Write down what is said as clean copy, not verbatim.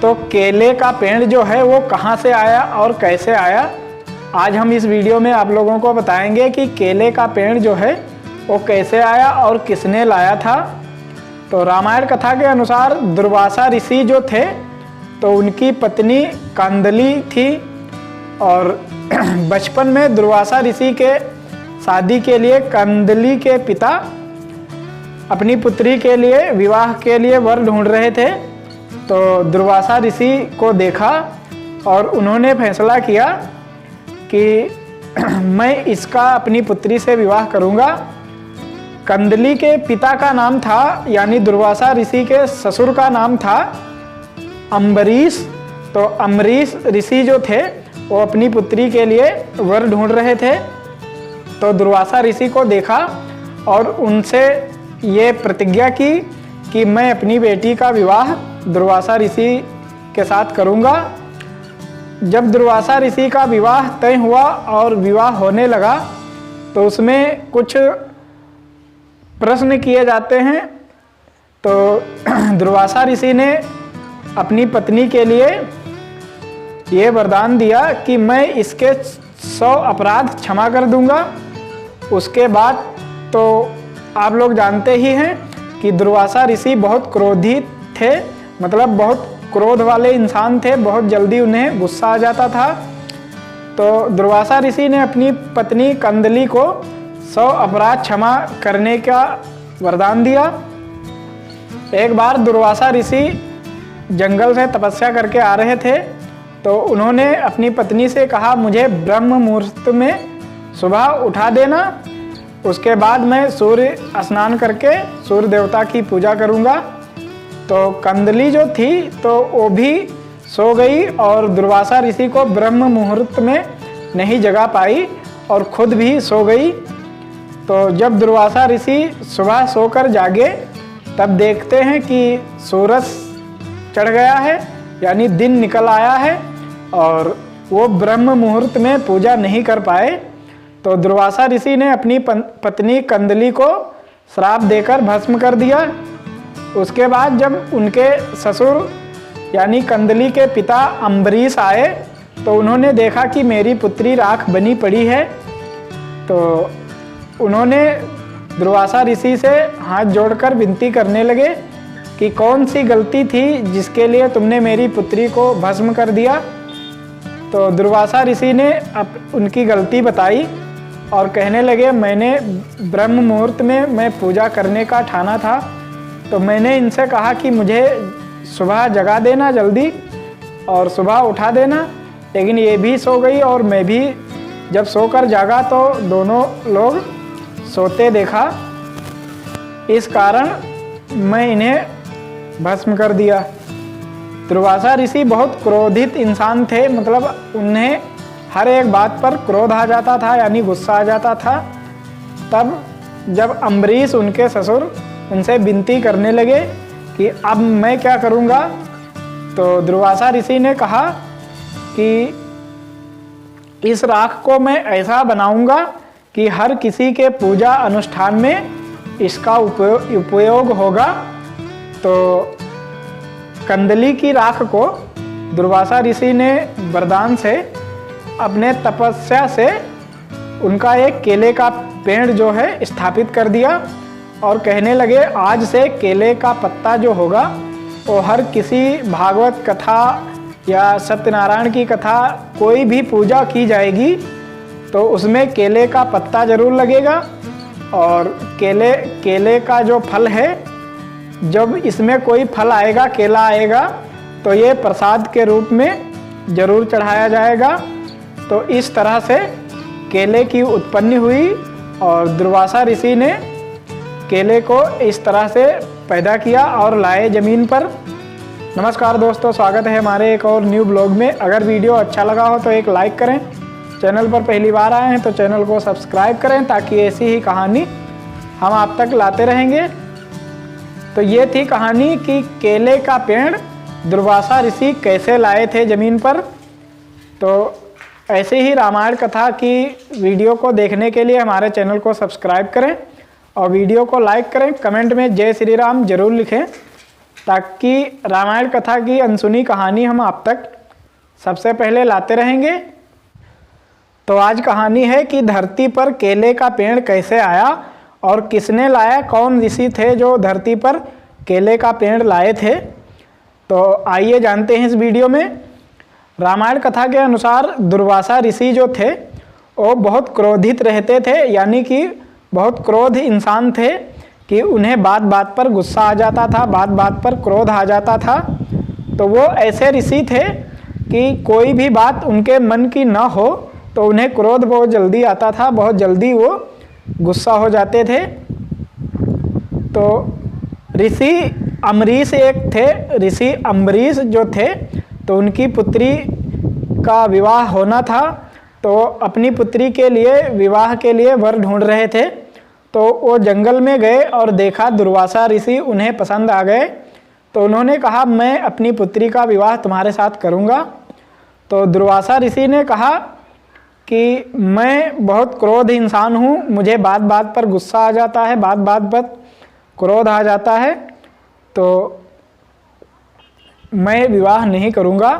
तो केले का पेड़ जो है वो कहाँ से आया और कैसे आया, आज हम इस वीडियो में आप लोगों को बताएंगे कि केले का पेड़ जो है वो कैसे आया और किसने लाया था। तो रामायण कथा के अनुसार दुर्वासा ऋषि जो थे तो उनकी पत्नी कंदली थी और बचपन में दुर्वासा ऋषि के शादी के लिए कंदली के पिता अपनी पुत्री के लिए विवाह के लिए वर ढूंढ रहे थे। तो दुर्वासा ऋषि को देखा और उन्होंने फैसला किया कि मैं इसका अपनी पुत्री से विवाह करूंगा। कंदली के पिता का नाम था यानी दुर्वासा ऋषि के ससुर का नाम था अम्बरीश। तो अम्बरीश ऋषि जो थे वो अपनी पुत्री के लिए वर ढूंढ रहे थे। तो दुर्वासा ऋषि को देखा और उनसे ये प्रतिज्ञा की कि मैं अपनी बेटी का विवाह दुर्वासा ऋषि के साथ करूंगा। जब दुर्वासा ऋषि का विवाह तय हुआ और विवाह होने लगा तो उसमें कुछ प्रश्न किए जाते हैं। तो दुर्वासा ऋषि ने अपनी पत्नी के लिए ये वरदान दिया कि मैं इसके 100 अपराध क्षमा कर दूंगा। उसके बाद तो आप लोग जानते ही हैं कि दुर्वासा ऋषि बहुत क्रोधित थे, मतलब बहुत क्रोध वाले इंसान थे, बहुत जल्दी उन्हें गुस्सा आ जाता था। तो दुर्वासा ऋषि ने अपनी पत्नी कंदली को 100 अपराध क्षमा करने का वरदान दिया। एक बार दुर्वासा ऋषि जंगल से तपस्या करके आ रहे थे तो उन्होंने अपनी पत्नी से कहा, मुझे ब्रह्म मुहूर्त में सुबह उठा देना, उसके बाद मैं सूर्य स्नान करके सूर्य देवता की पूजा करूंगा। तो कंदली जो थी तो वो भी सो गई और दुर्वासा ऋषि को ब्रह्म मुहूर्त में नहीं जगा पाई और खुद भी सो गई। तो जब दुर्वासा ऋषि सुबह सोकर जागे तब देखते हैं कि सूरज चढ़ गया है यानी दिन निकल आया है और वो ब्रह्म मुहूर्त में पूजा नहीं कर पाए। तो दुर्वासा ऋषि ने अपनी पत्नी कंदली को श्राप देकर भस्म कर दिया। उसके बाद जब उनके ससुर यानी कंदली के पिता अम्बरीश आए तो उन्होंने देखा कि मेरी पुत्री राख बनी पड़ी है। तो उन्होंने दुर्वासा ऋषि से हाथ जोड़कर विनती करने लगे कि कौन सी गलती थी जिसके लिए तुमने मेरी पुत्री को भस्म कर दिया। तो दुर्वासा ऋषि ने उनकी गलती बताई और कहने लगे, मैंने ब्रह्म मुहूर्त में मैं पूजा करने का ठाना था तो मैंने इनसे कहा कि मुझे सुबह जगा देना जल्दी और सुबह उठा देना, लेकिन ये भी सो गई और मैं भी जब सोकर जागा तो दोनों लोग सोते देखा, इस कारण मैं इन्हें भस्म कर दिया। दुर्वासा ऋषि बहुत क्रोधित इंसान थे, मतलब उन्हें हर एक बात पर क्रोध आ जाता था यानी गुस्सा आ जाता था। तब जब अम्बरीश उनके ससुर उनसे विनती करने लगे कि अब मैं क्या करूँगा, तो दुर्वासा ऋषि ने कहा कि इस राख को मैं ऐसा बनाऊंगा कि हर किसी के पूजा अनुष्ठान में इसका उपयोग होगा। तो कंदली की राख को दुर्वासा ऋषि ने वरदान से अपने तपस्या से उनका एक केले का पेड़ जो है स्थापित कर दिया और कहने लगे, आज से केले का पत्ता जो होगा वो हर किसी भागवत कथा या सत्यनारायण की कथा कोई भी पूजा की जाएगी तो उसमें केले का पत्ता जरूर लगेगा। और केले का जो फल है, जब इसमें कोई फल आएगा, केला आएगा, तो ये प्रसाद के रूप में जरूर चढ़ाया जाएगा। तो इस तरह से केले की उत्पत्ति हुई और दुर्वासा ऋषि ने केले को इस तरह से पैदा किया और लाए ज़मीन पर। नमस्कार दोस्तों, स्वागत है हमारे एक और न्यू ब्लॉग में। अगर वीडियो अच्छा लगा हो तो एक लाइक करें, चैनल पर पहली बार आए हैं तो चैनल को सब्सक्राइब करें ताकि ऐसी ही कहानी हम आप तक लाते रहेंगे। तो ये थी कहानी कि केले का पेड़ दुर्वासा ऋषि कैसे लाए थे ज़मीन पर। तो ऐसे ही रामायण कथा की वीडियो को देखने के लिए हमारे चैनल को सब्सक्राइब करें और वीडियो को लाइक करें। कमेंट में जय श्री राम जरूर लिखें। ताकि रामायण कथा की अनसुनी कहानी हम आप तक सबसे पहले लाते रहेंगे। तो आज कहानी है कि धरती पर केले का पेड़ कैसे आया और किसने लाया, कौन ऋषि थे जो धरती पर केले का पेड़ लाए थे। तो आइए जानते हैं इस वीडियो में। रामायण कथा के अनुसार दुर्वासा ऋषि जो थे वो बहुत क्रोधित रहते थे, यानी कि बहुत क्रोध इंसान थे कि उन्हें बात बात पर गुस्सा आ जाता था, बात बात पर क्रोध आ जाता था। तो वो ऐसे ऋषि थे कि कोई भी बात उनके मन की न हो तो उन्हें क्रोध बहुत जल्दी आता था, बहुत जल्दी वो गुस्सा हो जाते थे। तो ऋषि अम्बरीश एक थे, ऋषि अम्बरीश जो थे तो उनकी पुत्री का विवाह होना था। तो अपनी पुत्री के लिए विवाह के लिए वर ढूंढ रहे थे। तो वो जंगल में गए और देखा दुर्वासा ऋषि उन्हें पसंद आ गए। तो उन्होंने कहा मैं अपनी पुत्री का विवाह तुम्हारे साथ करूँगा। तो दुर्वासा ऋषि ने कहा कि मैं बहुत क्रोध इंसान हूँ, मुझे बात बात पर गुस्सा आ जाता है, बात बात पर क्रोध आ जाता है, तो मैं विवाह नहीं करूँगा।